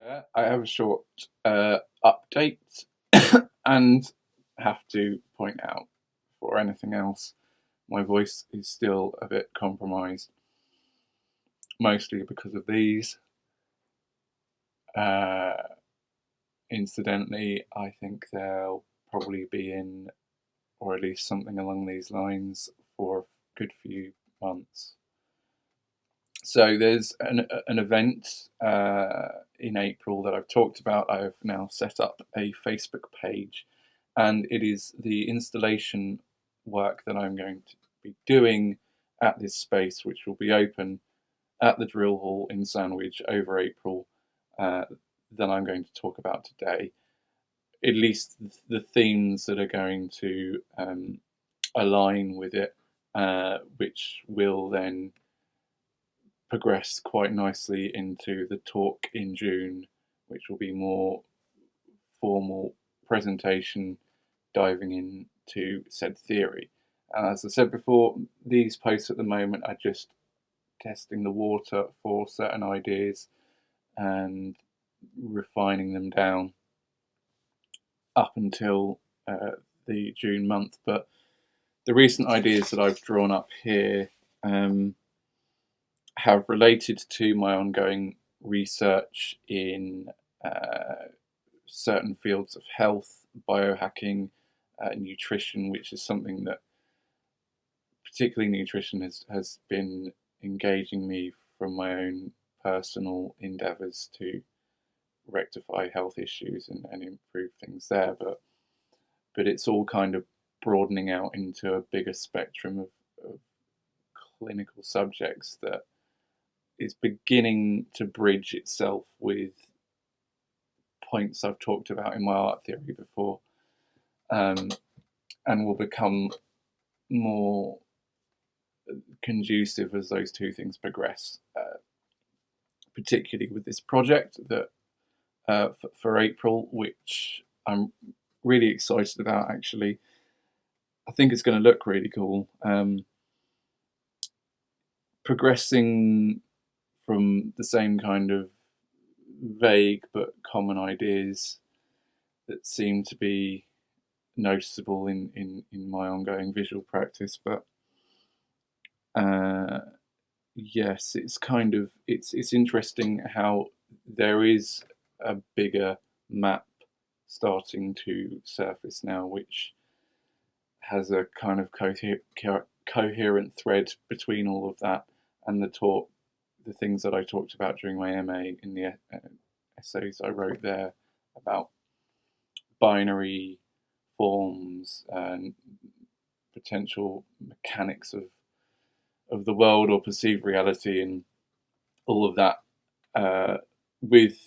I have a short update and have to point out before anything else, my voice is still a bit compromised, mostly because of these. Uh, Incidentally, I think they'll probably be in, or at least something along these lines, for a good few months. So there's an event in April that I've talked about. I've now set up a Facebook page, and it is the installation work that I'm going to be doing at this space, which will be open at the drill hall in Sandwich over April, uh, that I'm going to talk about today. At least the themes that are going to align with it, which will then progress quite nicely into the talk in June, which will be more formal presentation diving into said theory. And as I said before, these posts at the moment are just testing the water for certain ideas and refining them down up until the June month. But the recent ideas that I've drawn up here have related to my ongoing research in certain fields of health, biohacking, nutrition, which is something that particularly nutrition has been engaging me from my own personal endeavours to rectify health issues and improve things there. But it's all kind of broadening out into a bigger spectrum of clinical subjects that is beginning to bridge itself with points I've talked about in my art theory before, um, and will become more conducive as those two things progress, particularly with this project that for April, which I'm really excited about actually. I think it's going to look really cool. Progressing from the same kind of vague but common ideas that seem to be noticeable in my ongoing visual practice. But uh, yes, it's interesting how there is a bigger map starting to surface now, which has a kind of coherent thread between all of that and the things that I talked about during my MA in the essays I wrote there about binary forms and potential mechanics of the world or perceived reality and all of that, with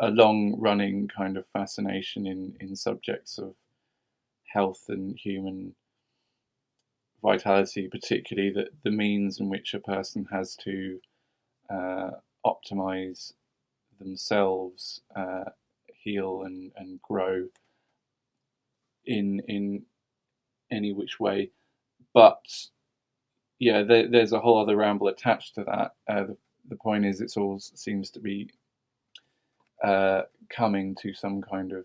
a long running kind of fascination in subjects of health and human vitality, particularly the means in which a person has to uh, optimize themselves, heal and grow in any which way. But yeah, there's a whole other ramble attached to that. The point is, it all seems to be coming to some kind of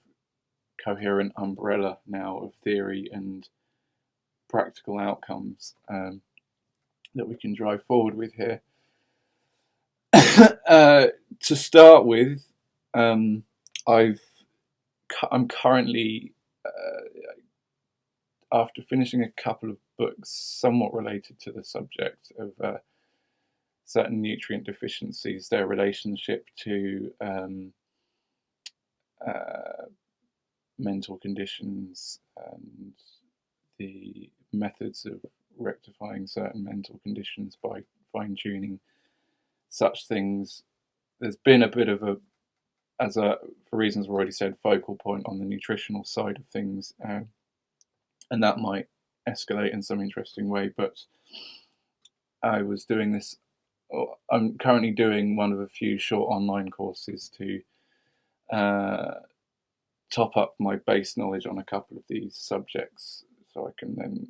coherent umbrella now of theory and practical outcomes, that we can drive forward with here. To start with, um, I've I'm currently, after finishing a couple of books somewhat related to the subject of certain nutrient deficiencies, their relationship to uh, mental conditions and the methods of rectifying certain mental conditions by fine tuning such things. There's been a bit of a, for reasons I've already said, focal point on the nutritional side of things, and that might escalate in some interesting way. But I was doing this. I'm currently doing one of a few short online courses to uh, top up my base knowledge on a couple of these subjects, so I can then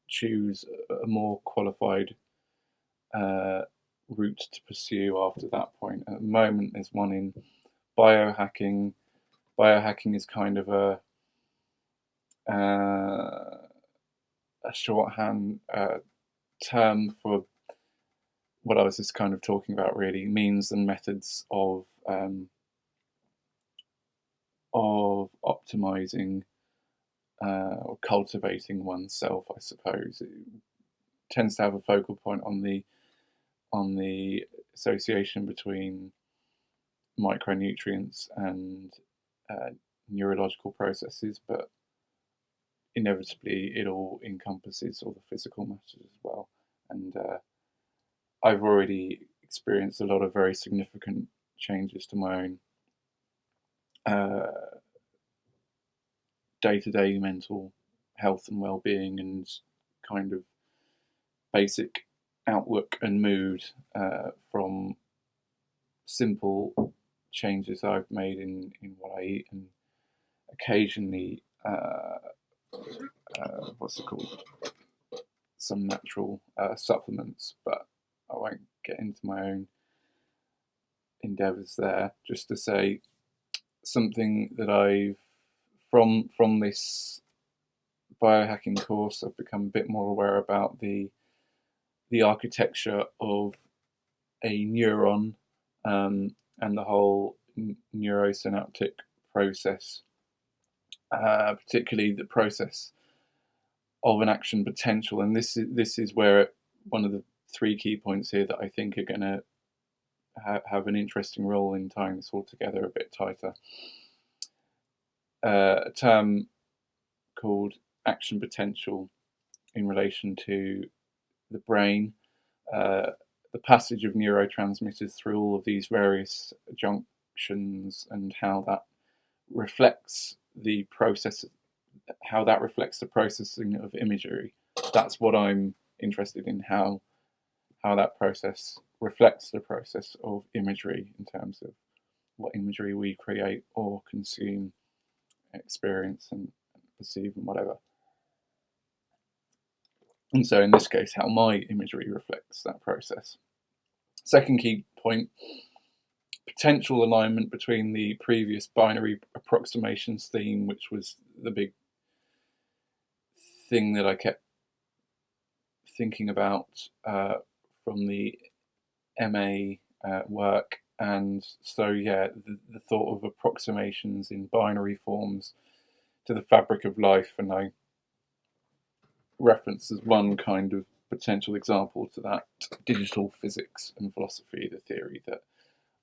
choose a more qualified route to pursue after that point. At the moment, there's one in biohacking. Biohacking is kind of a shorthand term for what I was just kind of talking about, really, means and methods of optimizing or cultivating oneself, I suppose. It tends to have a focal point on the association between micronutrients and neurological processes, but inevitably it all encompasses all the physical matters as well. And I've already experienced a lot of very significant changes to my own day-to-day mental health and well-being, and kind of basic outlook and mood from simple changes I've made in what I eat, and occasionally what's it called, some natural supplements, but I won't get into my own endeavours there. Just to say something that I've from this biohacking course, I've become a bit more aware about the architecture of a neuron, and the whole neurosynaptic process, particularly the process of an action potential. And this is where one of the three key points here that I think are going to have an interesting role in tying this all together a bit tighter. A term called action potential in relation to the brain, the passage of neurotransmitters through all of these various junctions, and how that reflects the process, how that reflects the processing of imagery. That's what I'm interested in, how that process reflects the process of imagery in terms of what imagery we create or consume, experience and perceive and whatever. And so in this case, how my imagery reflects that process. Second key point, potential alignment between the previous binary approximations theme, which was the big thing that I kept thinking about from the MA work. And so, yeah, the thought of approximations in binary forms to the fabric of life. And I reference as one kind of potential example to that digital physics and philosophy, the theory that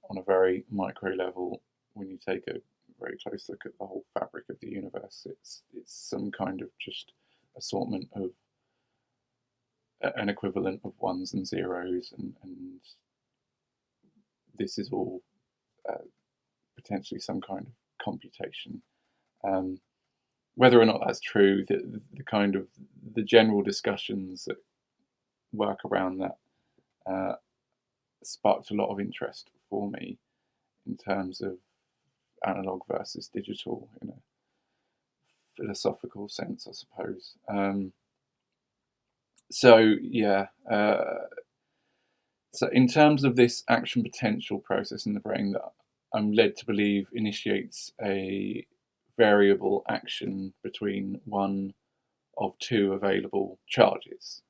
on a very micro level, when you take a very close look at the whole fabric of the universe, it's some kind of just assortment of an equivalent of ones and zeros, and this is all potentially some kind of computation. Whether or not that's true, the kind of the general discussions that work around that sparked a lot of interest for me in terms of analog versus digital in a philosophical sense, I suppose. So in terms of this action potential process in the brain that I'm led to believe initiates a variable action between one of two available charges.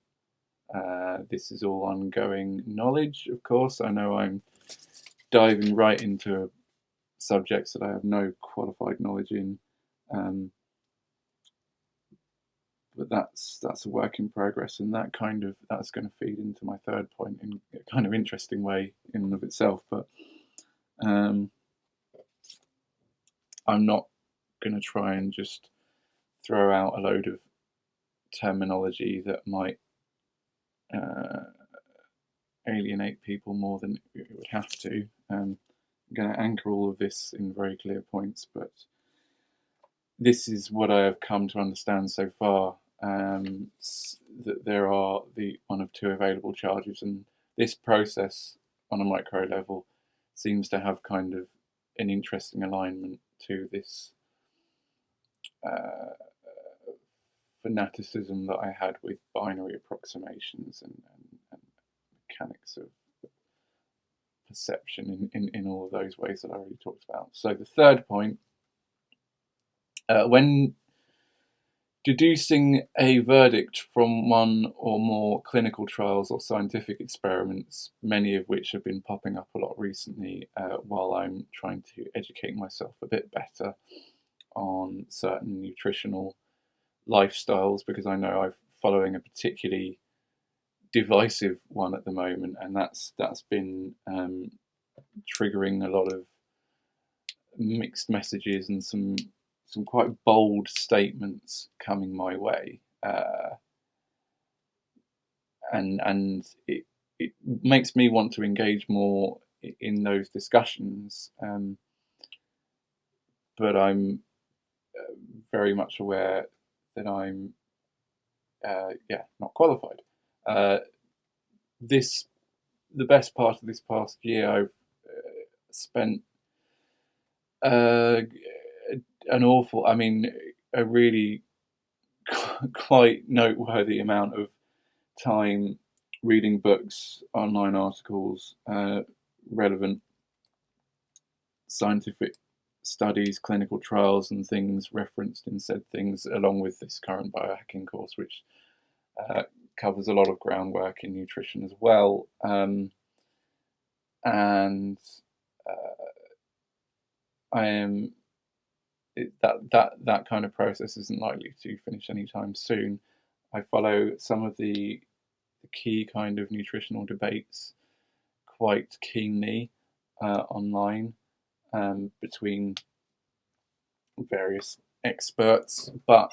This is all ongoing knowledge, of course. I know I'm diving right into subjects that I have no qualified knowledge in, but that's a work in progress, and that's going to feed into my third point in a kind of interesting way in and of itself. But I'm not going to try and just throw out a load of terminology that might alienate people more than it would have to. I'm going to anchor all of this in very clear points, but this is what I have come to understand so far, that there are the one of two available charges, and this process on a micro level seems to have kind of an interesting alignment to this fanaticism that I had with binary approximations and mechanics of perception in all of those ways that I already talked about. So the third point, when deducing a verdict from one or more clinical trials or scientific experiments, many of which have been popping up a lot recently while I'm trying to educate myself a bit better on certain nutritional lifestyles, because I know I'm following a particularly divisive one at the moment, and that's been triggering a lot of mixed messages and some quite bold statements coming my way, and it makes me want to engage more in those discussions, but I'm very much aware that I'm not qualified. The best part of this past year, I've spent a really quite noteworthy amount of time reading books, online articles, relevant scientific studies, clinical trials, and things referenced in said things, along with this current biohacking course, which covers a lot of groundwork in nutrition as well. And I am that kind of process isn't likely to finish anytime soon. I follow some of the key kind of nutritional debates quite keenly online, between various experts, but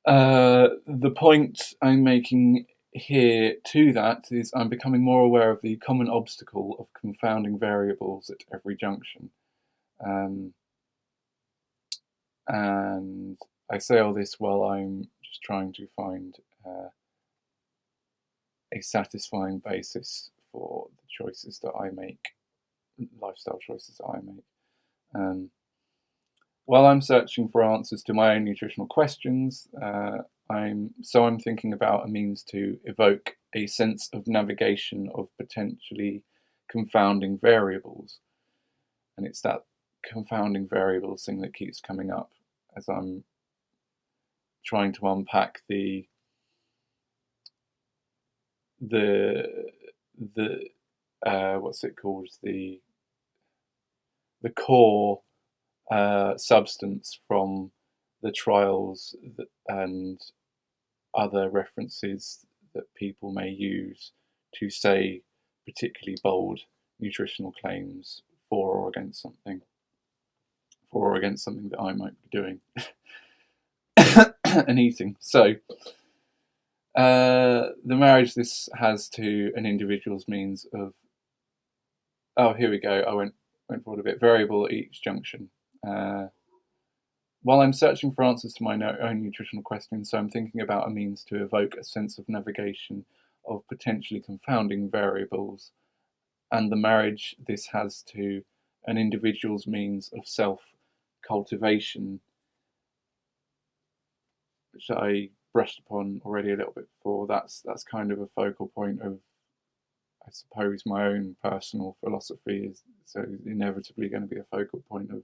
the point I'm making here to that is I'm becoming more aware of the common obstacle of confounding variables at every junction. And I say all this while I'm just trying to find a satisfying basis for the choices that I make, lifestyle choices that I make. While I'm searching for answers to my own nutritional questions, I'm thinking about a means to evoke a sense of navigation of potentially confounding variables. And it's that confounding variables thing that keeps coming up as I'm trying to unpack the what's it called, the core substance from the trials and other references that people may use to say particularly bold nutritional claims for or against something that I might be doing and eating. So the marriage this has to an individual's means of, here we go, I went forward a bit, variable at each junction. While I'm searching for answers to my own nutritional questions, so I'm thinking about a means to evoke a sense of navigation of potentially confounding variables, and the marriage this has to an individual's means of self-cultivation, which I brushed upon already a little bit before. That's kind of a focal point of, I suppose, my own personal philosophy, is so inevitably going to be a focal point of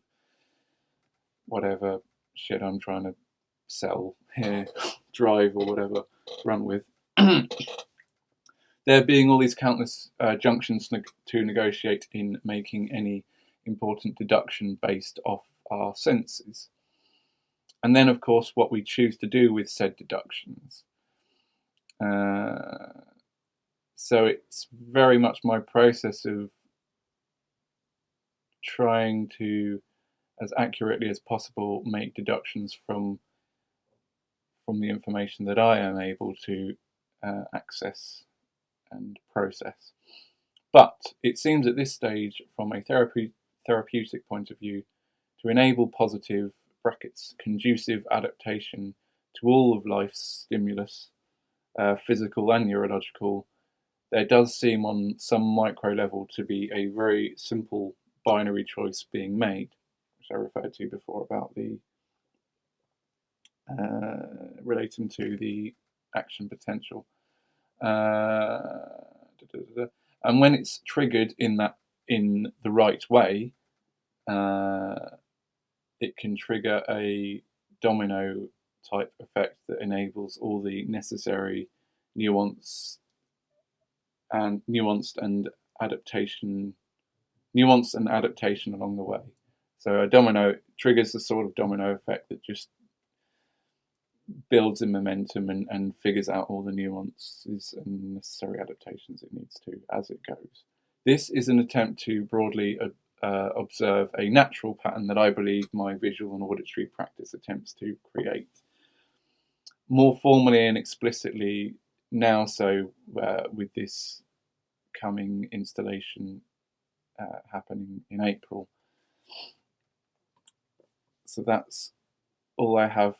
whatever shit I'm trying to sell here, drive or whatever, run with. There being all these countless junctions to negotiate in making any important deduction based off our senses. And then, of course, what we choose to do with said deductions. So it's very much my process of trying to, as accurately as possible, make deductions from the information that I am able to access and process. But it seems at this stage, from a therapeutic point of view, to enable positive (conducive) adaptation to all of life's stimulus, physical and neurological, there does seem on some micro level to be a very simple binary choice being made, which I referred to before about the relating to the action potential. And when it's triggered in the right way, it can trigger a domino type effect that enables all the necessary nuanced adaptation along the way. So a domino triggers the sort of domino effect that just builds in momentum and figures out all the nuances and necessary adaptations it needs to as it goes. This is an attempt to broadly observe a natural pattern that I believe my visual and auditory practice attempts to create. More formally and explicitly now, so with this coming installation happening in April. So that's all I have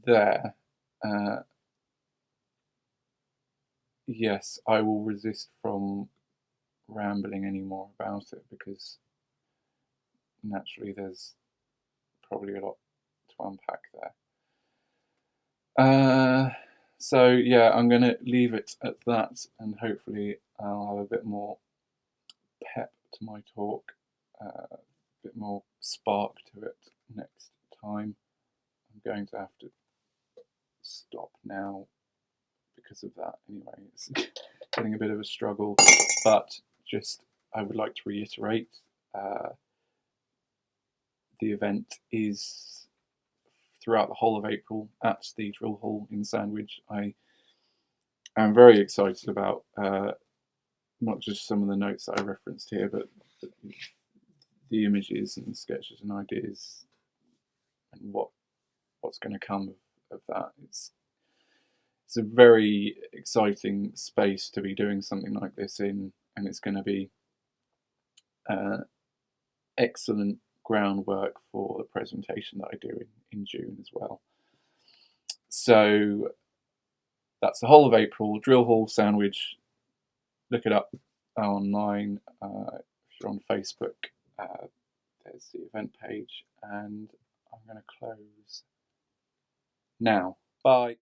there. Yes, I will resist from rambling any more about it because naturally there's probably a lot to unpack there. So yeah, I'm going to leave it at that, and hopefully I'll have a bit more pep to my talk, a bit more spark to it next time. I'm going to have to stop now because of that anyway. It's getting a bit of a struggle, but just I would like to reiterate the event is throughout the whole of April at the Drill Hall in Sandwich. I am very excited about not just some of the notes that I referenced here, but the images and sketches and ideas and what's going to come of that. It's a very exciting space to be doing something like this in, and it's going to be excellent groundwork for the presentation that I do in June as well. So that's the whole of April. Drill Hall Sandwich. Look it up online. If you're on Facebook, there's the event page, and I'm going to close now. Bye.